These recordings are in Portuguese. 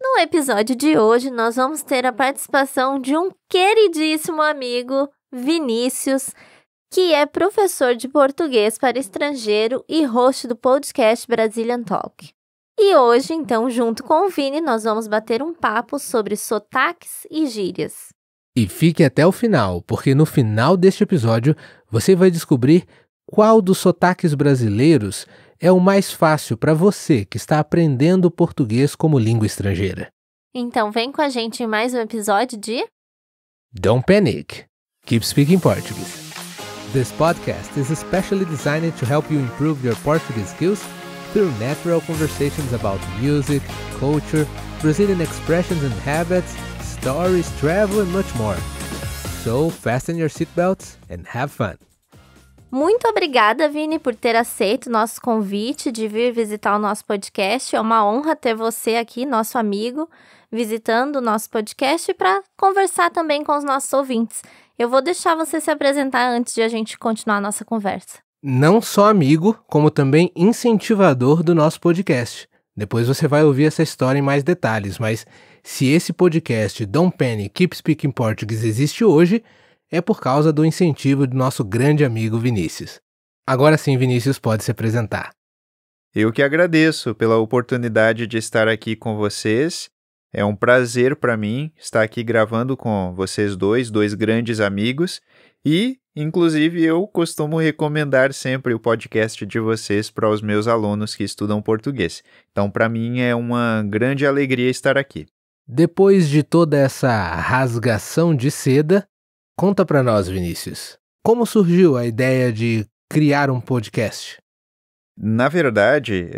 No episódio de hoje, nós vamos ter a participação de um queridíssimo amigo, Vinícius, que é professor de português para estrangeiro e host do podcast Brazilian Talk. E hoje, então, junto com o Vini, nós vamos bater um papo sobre sotaques e gírias. E fique até o final, porque no final deste episódio você vai descobrir qual dos sotaques brasileiros é o mais fácil para você que está aprendendo português como língua estrangeira. Então vem com a gente em mais um episódio de Don't Panic! Keep Speaking Portuguese! This podcast is especially designed to help you improve your Portuguese skills through natural conversations about music, culture, Brazilian expressions and habits, stories, travel and much more. So fasten your seatbelts and have fun! Muito obrigada, Vini, por ter aceito o nosso convite de vir visitar o nosso podcast. É uma honra ter você aqui, nosso amigo, visitando o nosso podcast para conversar também com os nossos ouvintes. Eu vou deixar você se apresentar antes de a gente continuar a nossa conversa. Não só amigo, como também incentivador do nosso podcast. Depois você vai ouvir essa história em mais detalhes, mas se esse podcast Don't Panic! Keep Speaking Portuguese existe hoje, é por causa do incentivo do nosso grande amigo Vinícius. Agora sim, Vinícius pode se apresentar. Eu que agradeço pela oportunidade de estar aqui com vocês. É um prazer para mim estar aqui gravando com vocês dois grandes amigos. E, inclusive, eu costumo recomendar sempre o podcast de vocês para os meus alunos que estudam português. Então, para mim, é uma grande alegria estar aqui. Depois de toda essa rasgação de seda, conta para nós, Vinícius, como surgiu a ideia de criar um podcast? Na verdade,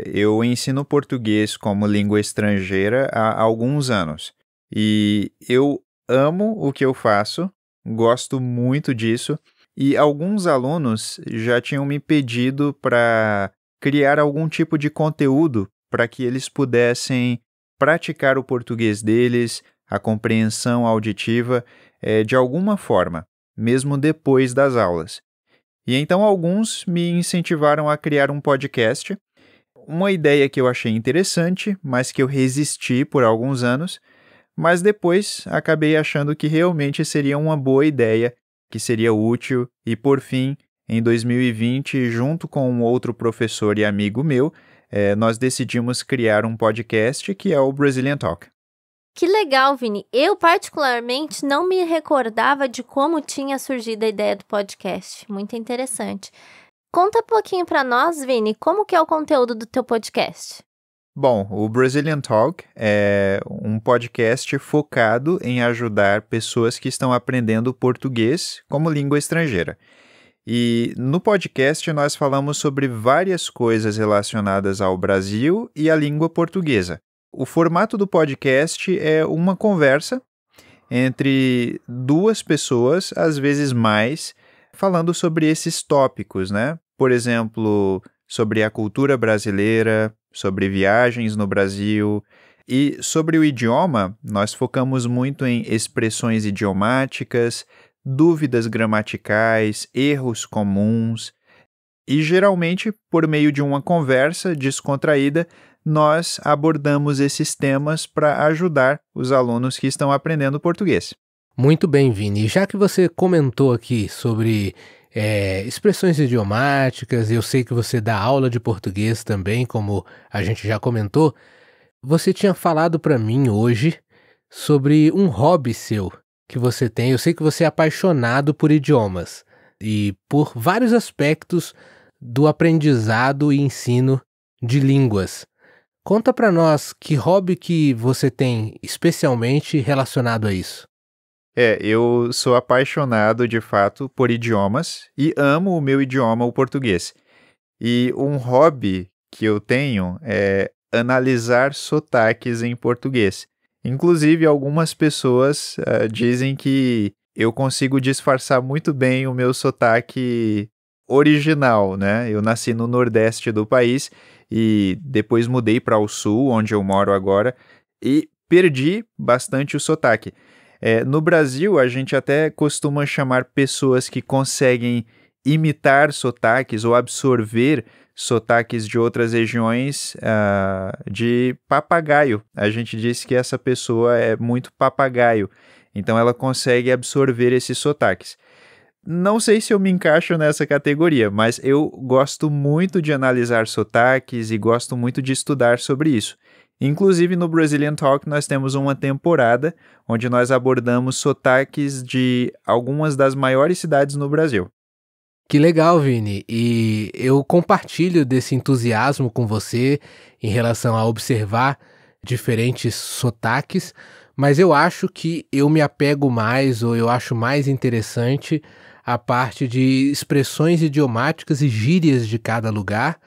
eu ensino português como língua estrangeira há alguns anos. E eu amo o que eu faço, gosto muito disso. E alguns alunos já tinham me pedido para criar algum tipo de conteúdo para que eles pudessem praticar o português deles, a compreensão auditiva, de alguma forma, mesmo depois das aulas. E então alguns me incentivaram a criar um podcast, uma ideia que eu achei interessante, mas que eu resisti por alguns anos, mas depois acabei achando que realmente seria uma boa ideia, que seria útil, e por fim, em 2020, junto com um outro professor e amigo meu, nós decidimos criar um podcast que é o Brazilian Talk. Que legal, Vini. Eu, particularmente, não me recordava de como tinha surgido a ideia do podcast. Muito interessante. Conta um pouquinho para nós, Vini, como que é o conteúdo do teu podcast? Bom, o Brazilian Talk é um podcast focado em ajudar pessoas que estão aprendendo português como língua estrangeira. E no podcast nós falamos sobre várias coisas relacionadas ao Brasil e à língua portuguesa. O formato do podcast é uma conversa entre duas pessoas, às vezes mais, falando sobre esses tópicos, né? Por exemplo, sobre a cultura brasileira, sobre viagens no Brasil. E sobre o idioma, nós focamos muito em expressões idiomáticas, dúvidas gramaticais, erros comuns. E geralmente, por meio de uma conversa descontraída, nós abordamos esses temas para ajudar os alunos que estão aprendendo português. Muito bem, Vini. Já que você comentou aqui sobre expressões idiomáticas, eu sei que você dá aula de português também, como a gente já comentou, você tinha falado para mim hoje sobre um hobby seu que você tem. Eu sei que você é apaixonado por idiomas e por vários aspectos do aprendizado e ensino de línguas. Conta para nós que hobby que você tem especialmente relacionado a isso. Eu sou apaixonado, de fato, por idiomas e amo o meu idioma, o português. E um hobby que eu tenho é analisar sotaques em português. Inclusive, algumas pessoas dizem que eu consigo disfarçar muito bem o meu sotaque original, né? Eu nasci no Nordeste do país e depois mudei para o Sul, onde eu moro agora, e perdi bastante o sotaque. No Brasil, a gente até costuma chamar pessoas que conseguem imitar sotaques ou absorver sotaques de outras regiões de papagaio. A gente diz que essa pessoa é muito papagaio, então ela consegue absorver esses sotaques. Não sei se eu me encaixo nessa categoria, mas eu gosto muito de analisar sotaques e gosto muito de estudar sobre isso. Inclusive no Brazilian Talk nós temos uma temporada onde nós abordamos sotaques de algumas das maiores cidades no Brasil. Que legal, Vini. E eu compartilho desse entusiasmo com você em relação a observar diferentes sotaques, mas eu acho que eu me apego mais, ou eu acho mais interessante a parte de expressões idiomáticas e gírias de cada lugar,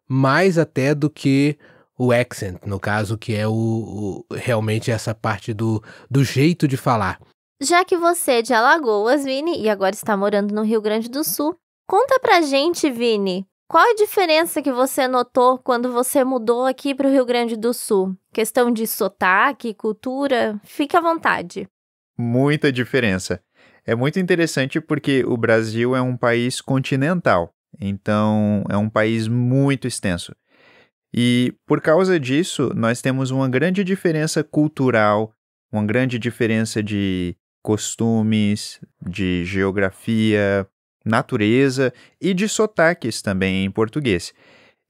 mais até do que o accent, no caso, que é realmente essa parte do jeito de falar. Já que você é de Alagoas, Vini, e agora está morando no Rio Grande do Sul, conta pra gente, Vini, qual a diferença que você notou quando você mudou aqui para o Rio Grande do Sul? Questão de sotaque, cultura, fique à vontade. Muita diferença. É muito interessante porque o Brasil é um país continental, então é um país muito extenso. E por causa disso, nós temos uma grande diferença cultural, uma grande diferença de costumes, de geografia, natureza e de sotaques também em português.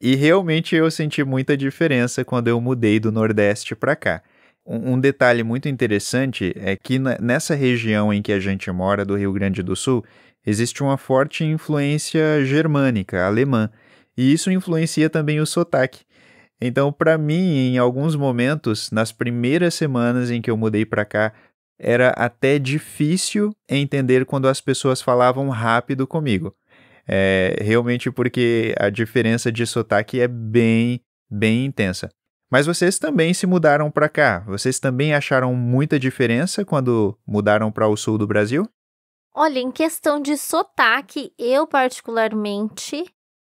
E realmente eu senti muita diferença quando eu mudei do Nordeste para cá. Um detalhe muito interessante é que nessa região em que a gente mora, do Rio Grande do Sul, existe uma forte influência germânica, alemã, e isso influencia também o sotaque. Então, para mim, em alguns momentos, nas primeiras semanas em que eu mudei para cá, era até difícil entender quando as pessoas falavam rápido comigo. Realmente porque a diferença de sotaque é bem intensa. Mas vocês também se mudaram para cá. Vocês também acharam muita diferença quando mudaram para o sul do Brasil? Olha, em questão de sotaque, eu particularmente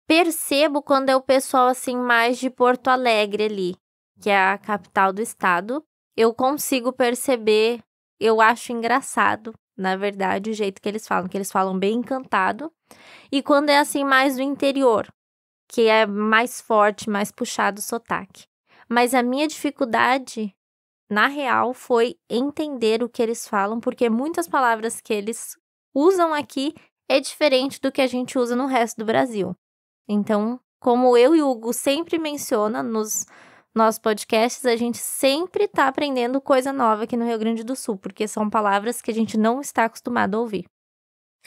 percebo quando é o pessoal assim mais de Porto Alegre ali, que é a capital do estado. Eu consigo perceber, eu acho engraçado, na verdade, o jeito que eles falam bem encantado. E quando é assim mais do interior, que é mais forte, mais puxado o sotaque. Mas a minha dificuldade, na real, foi entender o que eles falam, porque muitas palavras que eles usam aqui é diferente do que a gente usa no resto do Brasil. Então, como eu e o Hugo sempre menciona nos nossos podcasts, a gente sempre está aprendendo coisa nova aqui no Rio Grande do Sul, porque são palavras que a gente não está acostumado a ouvir.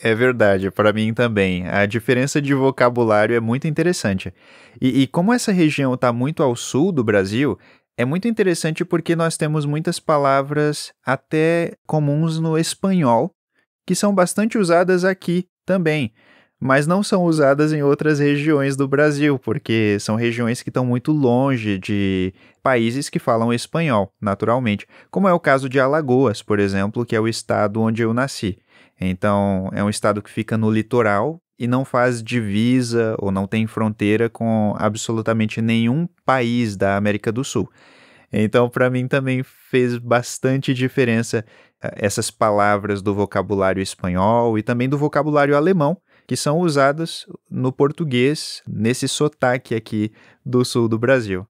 É verdade, para mim também. A diferença de vocabulário é muito interessante. E como essa região está muito ao sul do Brasil, é muito interessante porque nós temos muitas palavras até comuns no espanhol, que são bastante usadas aqui também, mas não são usadas em outras regiões do Brasil, porque são regiões que estão muito longe de países que falam espanhol, naturalmente, como é o caso de Alagoas, por exemplo, que é o estado onde eu nasci. Então, é um estado que fica no litoral e não faz divisa ou não tem fronteira com absolutamente nenhum país da América do Sul. Então, para mim também fez bastante diferença essas palavras do vocabulário espanhol e também do vocabulário alemão, que são usadas no português, nesse sotaque aqui do sul do Brasil.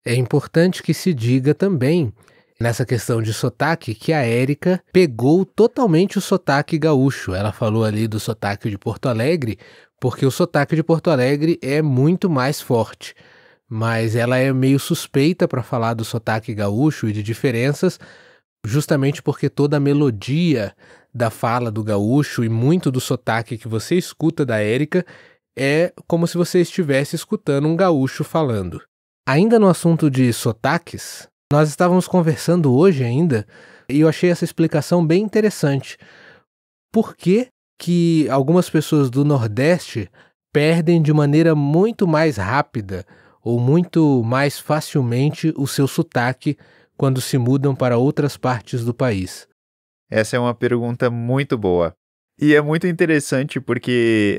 É importante que se diga também, nessa questão de sotaque, que a Érica pegou totalmente o sotaque gaúcho. Ela falou ali do sotaque de Porto Alegre, porque o sotaque de Porto Alegre é muito mais forte. Mas ela é meio suspeita para falar do sotaque gaúcho e de diferenças, justamente porque toda a melodia da fala do gaúcho e muito do sotaque que você escuta da Érica é como se você estivesse escutando um gaúcho falando. Ainda no assunto de sotaques, nós estávamos conversando hoje ainda e eu achei essa explicação bem interessante. Por que que algumas pessoas do Nordeste perdem de maneira muito mais rápida ou muito mais facilmente o seu sotaque quando se mudam para outras partes do país? Essa é uma pergunta muito boa. E é muito interessante porque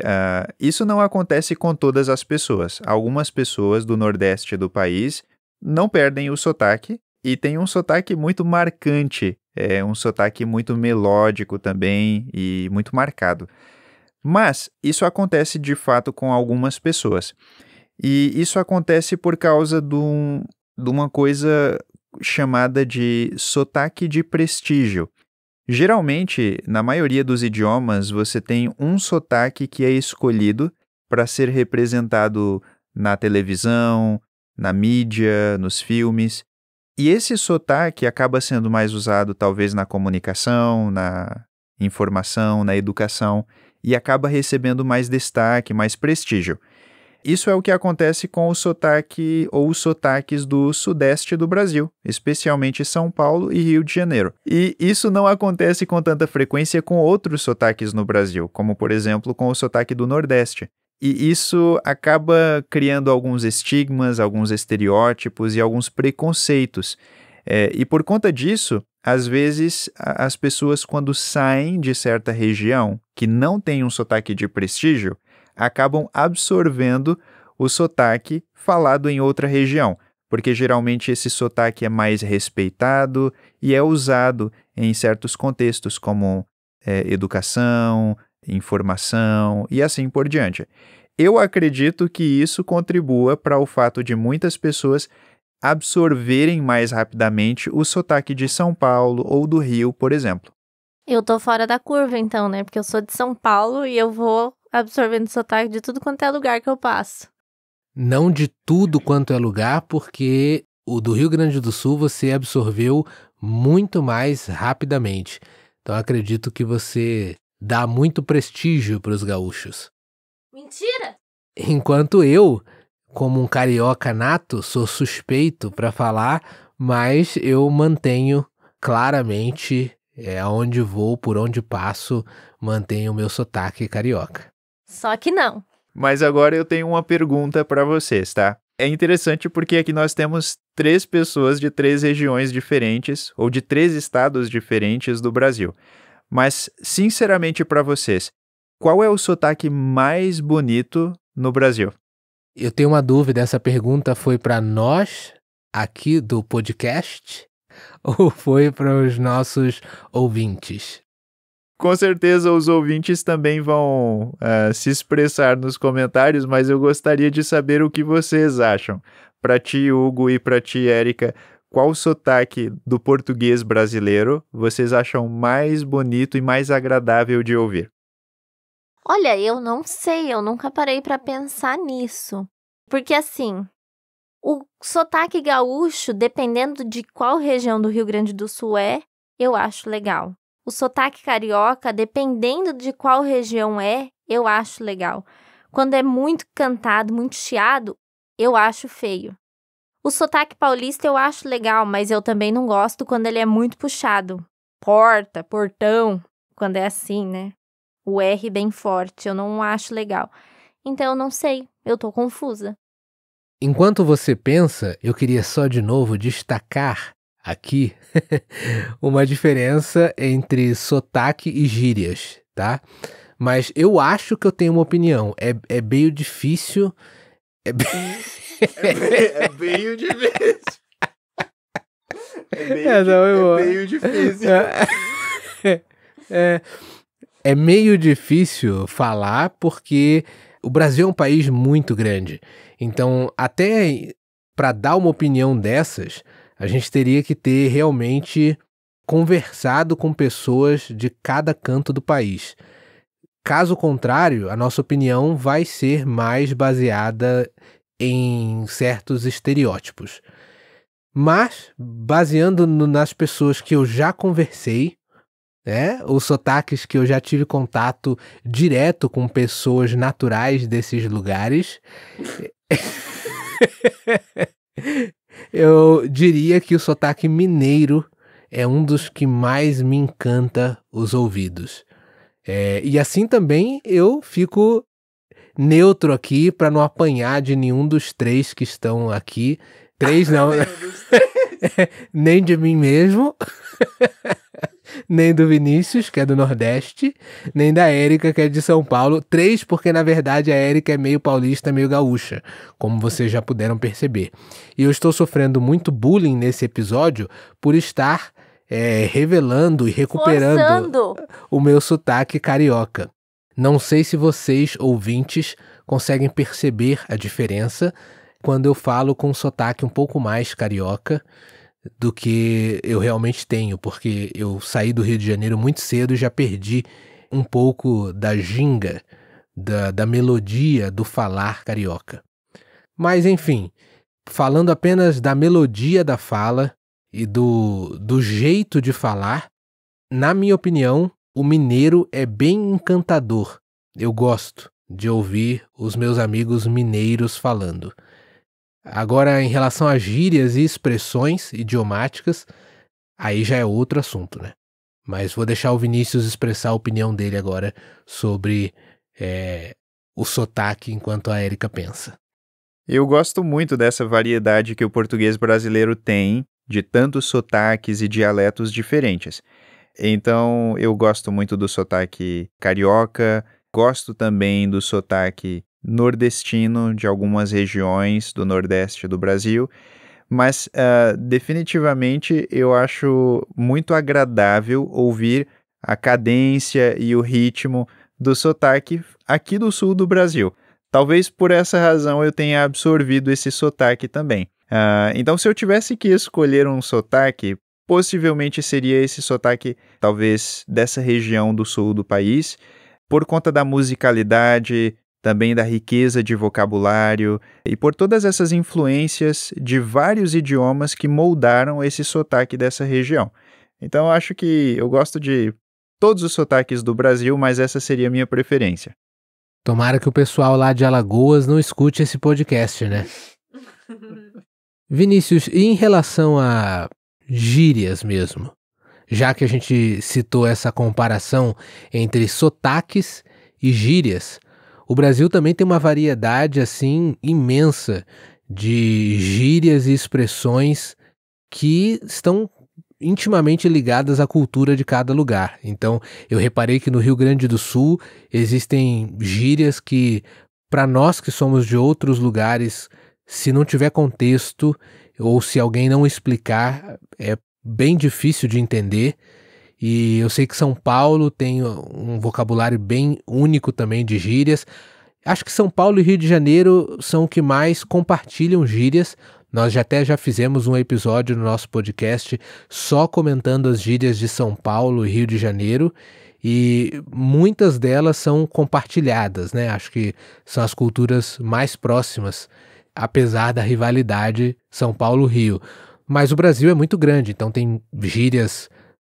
isso não acontece com todas as pessoas. Algumas pessoas do Nordeste do país não perdem o sotaque e tem um sotaque muito marcante, um sotaque muito melódico também e muito marcado. Mas isso acontece de fato com algumas pessoas. E isso acontece por causa de uma coisa chamada de sotaque de prestígio. Geralmente, na maioria dos idiomas, você tem um sotaque que é escolhido para ser representado na televisão, na mídia, nos filmes. E esse sotaque acaba sendo mais usado talvez na comunicação, na informação, na educação, e acaba recebendo mais destaque, mais prestígio. Isso é o que acontece com o sotaque ou os sotaques do sudeste do Brasil, especialmente São Paulo e Rio de Janeiro. E isso não acontece com tanta frequência com outros sotaques no Brasil, como por exemplo com o sotaque do Nordeste. E isso acaba criando alguns estigmas, alguns estereótipos e alguns preconceitos. E por conta disso, às vezes as pessoas quando saem de certa região que não tem um sotaque de prestígio, acabam absorvendo o sotaque falado em outra região, porque geralmente esse sotaque é mais respeitado e é usado em certos contextos como educação, informação e assim por diante. Eu acredito que isso contribua para o fato de muitas pessoas absorverem mais rapidamente o sotaque de São Paulo ou do Rio, por exemplo. Eu tô fora da curva então, né? Porque eu sou de São Paulo e eu vou absorvendo sotaque de tudo quanto é lugar que eu passo. Não de tudo quanto é lugar, porque o do Rio Grande do Sul você absorveu muito mais rapidamente. Então acredito que você dá muito prestígio para os gaúchos. Mentira! Enquanto eu, como um carioca nato, sou suspeito para falar, mas eu mantenho claramente, aonde vou, por onde passo, mantenho o meu sotaque carioca. Só que não. Mas agora eu tenho uma pergunta para vocês, tá? É interessante porque aqui nós temos 3 pessoas de 3 regiões diferentes ou de 3 estados diferentes do Brasil. Mas, sinceramente para vocês, qual é o sotaque mais bonito no Brasil? Eu tenho uma dúvida, essa pergunta foi para nós aqui do podcast ou foi para os nossos ouvintes? Com certeza os ouvintes também vão se expressar nos comentários, mas eu gostaria de saber o que vocês acham. Para ti, Hugo, e para ti, Érica, qual sotaque do português brasileiro vocês acham mais bonito e mais agradável de ouvir? Olha, eu não sei, eu nunca parei para pensar nisso. Porque assim, o sotaque gaúcho, dependendo de qual região do Rio Grande do Sul eu acho legal. O sotaque carioca, dependendo de qual região eu acho legal. Quando é muito cantado, muito chiado, eu acho feio. O sotaque paulista eu acho legal, mas eu também não gosto quando ele é muito puxado. Porta, portão, quando é assim, né? O R bem forte, eu não acho legal. Então eu não sei, eu tô confusa. Enquanto você pensa, eu queria só de novo destacar aqui uma diferença entre sotaque e gírias, tá? Mas eu acho que eu tenho uma opinião. É meio difícil. É meio difícil. Meio difícil. É meio difícil falar porque o Brasil é um país muito grande. Então, até para dar uma opinião dessas, a gente teria que ter realmente conversado com pessoas de cada canto do país. Caso contrário, a nossa opinião vai ser mais baseada em certos estereótipos. Mas, baseando nas pessoas que eu já conversei, os sotaques que eu já tive contato direto com pessoas naturais desses lugares, eu diria que o sotaque mineiro é um dos que mais me encanta os ouvidos. E assim também eu fico neutro aqui para não apanhar de nenhum dos 3 que estão aqui. 3 não, nem de mim mesmo, nem do Vinícius, que é do Nordeste, nem da Érica, que é de São Paulo. 3 porque na verdade a Érica é meio paulista, meio gaúcha, como vocês já puderam perceber. E eu estou sofrendo muito bullying nesse episódio por estar revelando e recuperando o meu sotaque carioca. Não sei se vocês, ouvintes, conseguem perceber a diferença quando eu falo com um sotaque um pouco mais carioca do que eu realmente tenho, porque eu saí do Rio de Janeiro muito cedo e já perdi um pouco da ginga, da melodia do falar carioca. Mas enfim, falando apenas da melodia da fala e do jeito de falar, na minha opinião, o mineiro é bem encantador. Eu gosto de ouvir os meus amigos mineiros falando. Agora, em relação a gírias e expressões idiomáticas, aí já é outro assunto, né? Mas vou deixar o Vinícius expressar a opinião dele agora sobre o sotaque enquanto a Érica pensa. Eu gosto muito dessa variedade que o português brasileiro tem, de tantos sotaques e dialetos diferentes. Então, eu gosto muito do sotaque carioca, gosto também do sotaque nordestino de algumas regiões do Nordeste do Brasil, mas definitivamente eu acho muito agradável ouvir a cadência e o ritmo do sotaque aqui do sul do Brasil. Talvez por essa razão eu tenha absorvido esse sotaque também. Então, se eu tivesse que escolher um sotaque, possivelmente seria esse sotaque, talvez, dessa região do sul do país, por conta da musicalidade, também da riqueza de vocabulário e por todas essas influências de vários idiomas que moldaram esse sotaque dessa região. Então, eu acho que eu gosto de todos os sotaques do Brasil, mas essa seria a minha preferência. Tomara que o pessoal lá de Alagoas não escute esse podcast, né? Vinícius, e em relação a gírias mesmo? Já que a gente citou essa comparação entre sotaques e gírias, o Brasil também tem uma variedade assim imensa de gírias e expressões que estão intimamente ligadas à cultura de cada lugar. Então, eu reparei que no Rio Grande do Sul existem gírias que, para nós que somos de outros lugares, se não tiver contexto ou se alguém não explicar, é bem difícil de entender. E eu sei que São Paulo tem um vocabulário bem único também de gírias. Acho que São Paulo e Rio de Janeiro são o que mais compartilham gírias. Nós já fizemos um episódio no nosso podcast só comentando as gírias de São Paulo e Rio de Janeiro, e muitas delas são compartilhadas, né? Acho que são as culturas mais próximas, apesar da rivalidade São Paulo-Rio. Mas o Brasil é muito grande, então tem gírias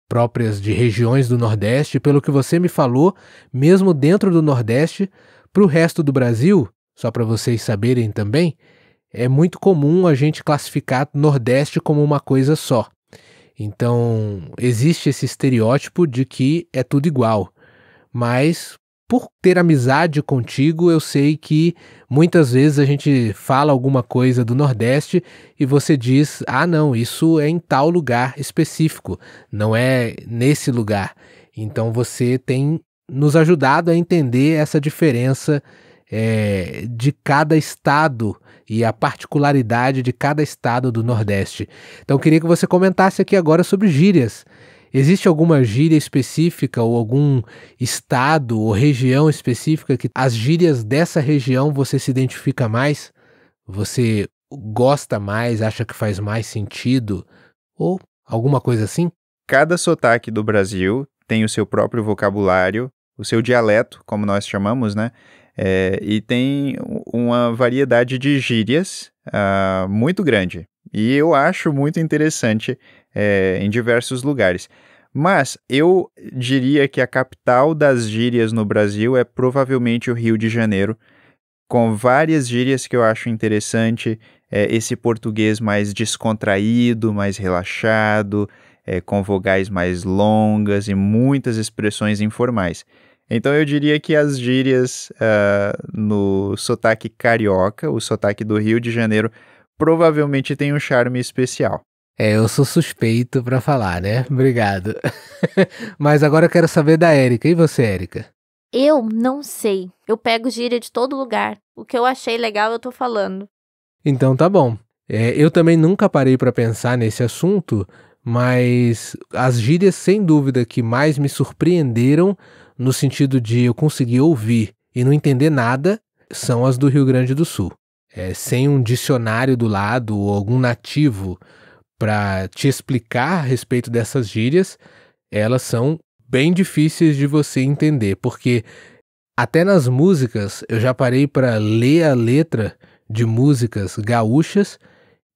próprias de regiões do Nordeste. Pelo que você me falou, mesmo dentro do Nordeste, para o resto do Brasil, só para vocês saberem também, é muito comum a gente classificar Nordeste como uma coisa só. Então, existe esse estereótipo de que é tudo igual. Mas, por ter amizade contigo, eu sei que muitas vezes a gente fala alguma coisa do Nordeste e você diz, não, isso é em tal lugar específico, não é nesse lugar. Então, você tem nos ajudado a entender essa diferença de cada estado e a particularidade de cada estado do Nordeste. Então, eu queria que você comentasse aqui agora sobre gírias. Existe alguma gíria específica ou algum estado ou região específica que as gírias dessa região você se identifica mais? Você gosta mais, acha que faz mais sentido? Ou alguma coisa assim? Cada sotaque do Brasil tem o seu próprio vocabulário, o seu dialeto, como nós chamamos, né? E tem uma variedade de gírias muito grande. E eu acho muito interessante em diversos lugares. Mas eu diria que a capital das gírias no Brasil é provavelmente o Rio de Janeiro, com várias gírias que eu acho interessante, esse português mais descontraído, mais relaxado, com vogais mais longas e muitas expressões informais. Então eu diria que as gírias no sotaque carioca, o sotaque do Rio de Janeiro, provavelmente tem um charme especial. Eu sou suspeito pra falar, né? Obrigado. Mas agora eu quero saber da Érica. E você, Érica? Eu não sei. Eu pego gíria de todo lugar. O que eu achei legal eu tô falando. Então tá bom. Eu também nunca parei pra pensar nesse assunto, mas as gírias sem dúvida que mais me surpreenderam no sentido de eu conseguir ouvir e não entender nada, são as do Rio Grande do Sul. Sem um dicionário do lado ou algum nativo para te explicar a respeito dessas gírias, elas são bem difíceis de você entender, porque até nas músicas eu já parei para ler a letra de músicas gaúchas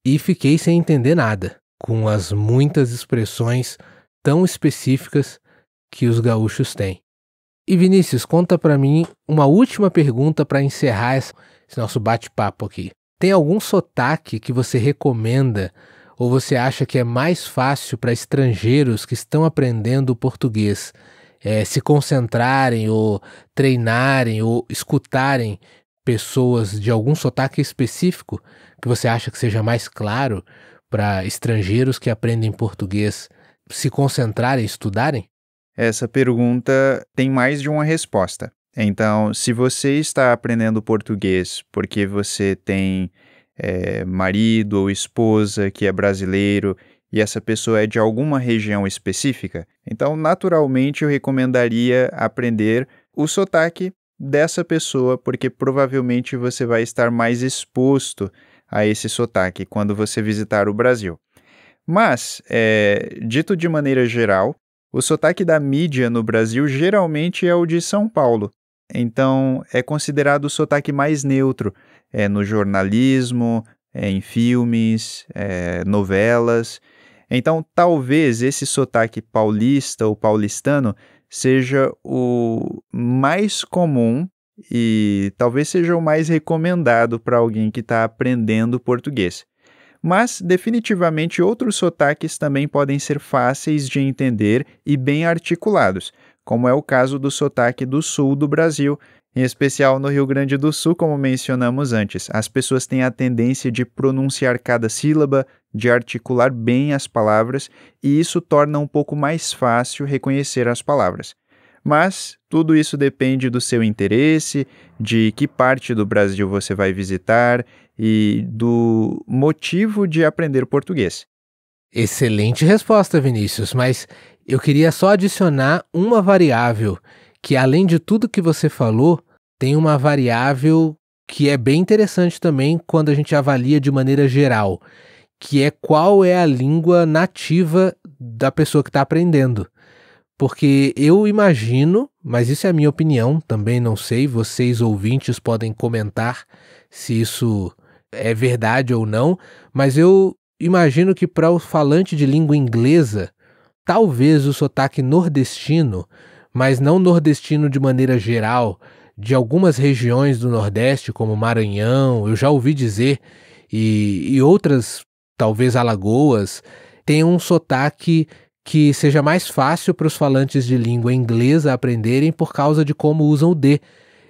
e fiquei sem entender nada, com as muitas expressões tão específicas que os gaúchos têm. E Vinícius, conta para mim uma última pergunta para encerrar esse nosso bate-papo aqui. Tem algum sotaque que você recomenda ou você acha que é mais fácil para estrangeiros que estão aprendendo o português se concentrarem ou treinarem ou escutarem pessoas de algum sotaque específico que você acha que seja mais claro para estrangeiros que aprendem português se concentrarem e estudarem? Essa pergunta tem mais de uma resposta. Então, se você está aprendendo português porque você tem marido ou esposa que é brasileiro e essa pessoa é de alguma região específica, então, naturalmente, eu recomendaria aprender o sotaque dessa pessoa, porque provavelmente você vai estar mais exposto a esse sotaque quando você visitar o Brasil. Mas, dito de maneira geral, o sotaque da mídia no Brasil geralmente é o de São Paulo. Então, é considerado o sotaque mais neutro no jornalismo, em filmes, novelas. Então, talvez esse sotaque paulista ou paulistano seja o mais comum e talvez seja o mais recomendado para alguém que está aprendendo português. Mas, definitivamente, outros sotaques também podem ser fáceis de entender e bem articulados, como é o caso do sotaque do sul do Brasil, em especial no Rio Grande do Sul, como mencionamos antes. As pessoas têm a tendência de pronunciar cada sílaba, de articular bem as palavras, e isso torna um pouco mais fácil reconhecer as palavras. Mas tudo isso depende do seu interesse, de que parte do Brasil você vai visitar e do motivo de aprender português. Excelente resposta, Vinícius, mas eu queria só adicionar uma variável, que além de tudo que você falou, tem uma variável que é bem interessante também quando a gente avalia de maneira geral, que é qual é a língua nativa da pessoa que está aprendendo. Porque eu imagino, mas isso é a minha opinião, também não sei, vocês ouvintes podem comentar se isso é verdade ou não, mas eu imagino que para o falante de língua inglesa, talvez o sotaque nordestino, mas não nordestino de maneira geral, de algumas regiões do Nordeste, como Maranhão, eu já ouvi dizer, e outras, talvez Alagoas, tem um sotaque que seja mais fácil para os falantes de língua inglesa aprenderem por causa de como usam o D.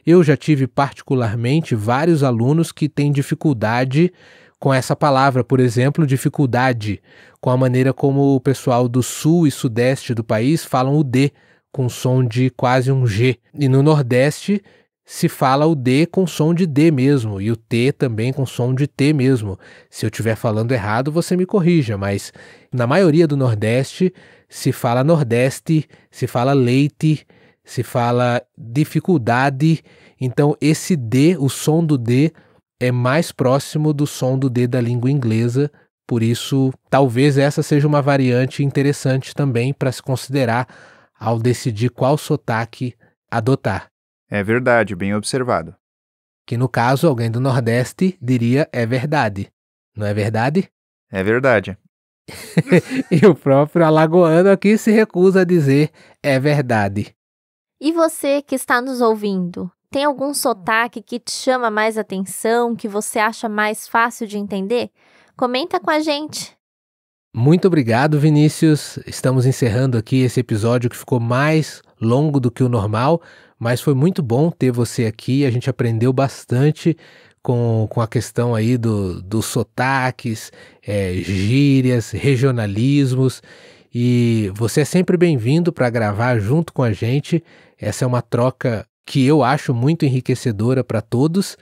Eu já tive particularmente vários alunos que têm dificuldade com essa palavra, por exemplo, dificuldade, com a maneira como o pessoal do sul e sudeste do país falam o D, com som de quase um G. E no Nordeste se fala o D com som de D mesmo, e o T também com som de T mesmo. Se eu estiver falando errado, você me corrija, mas na maioria do Nordeste se fala Nordeste, se fala leite, se fala dificuldade. Então esse D, o som do D, é mais próximo do som do D da língua inglesa, por isso talvez essa seja uma variante interessante também para se considerar ao decidir qual sotaque adotar. É verdade, bem observado. Que no caso, alguém do Nordeste diria é verdade. Não é verdade? É verdade. E o próprio alagoano aqui se recusa a dizer é verdade. E você que está nos ouvindo, tem algum sotaque que te chama mais atenção, que você acha mais fácil de entender? Comenta com a gente. Muito obrigado, Vinícius. Estamos encerrando aqui esse episódio que ficou mais longo do que o normal, mas foi muito bom ter você aqui. A gente aprendeu bastante com a questão aí dos sotaques, gírias, regionalismos, e você é sempre bem-vindo para gravar junto com a gente. Essa é uma troca que eu acho muito enriquecedora para todos.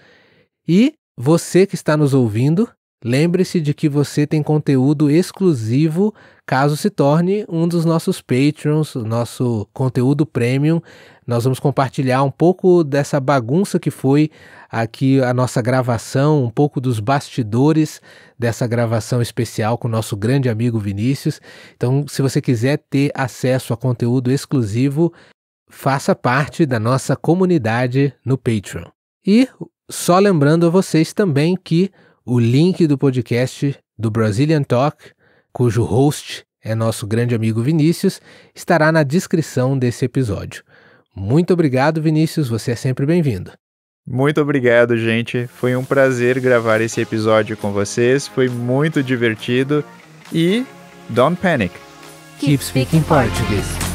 E você que está nos ouvindo, lembre-se de que você tem conteúdo exclusivo caso se torne um dos nossos Patreons, nosso conteúdo premium. Nós vamos compartilhar um pouco dessa bagunça que foi aqui a nossa gravação, um pouco dos bastidores dessa gravação especial com o nosso grande amigo Vinícius. Então, se você quiser ter acesso a conteúdo exclusivo, faça parte da nossa comunidade no Patreon. E só lembrando a vocês também que o link do podcast do Brazilian Talk, cujo host é nosso grande amigo Vinícius, estará na descrição desse episódio. Muito obrigado, Vinícius, você é sempre bem-vindo. Muito obrigado, gente. Foi um prazer gravar esse episódio com vocês, foi muito divertido e don't panic. Keep speaking Portuguese.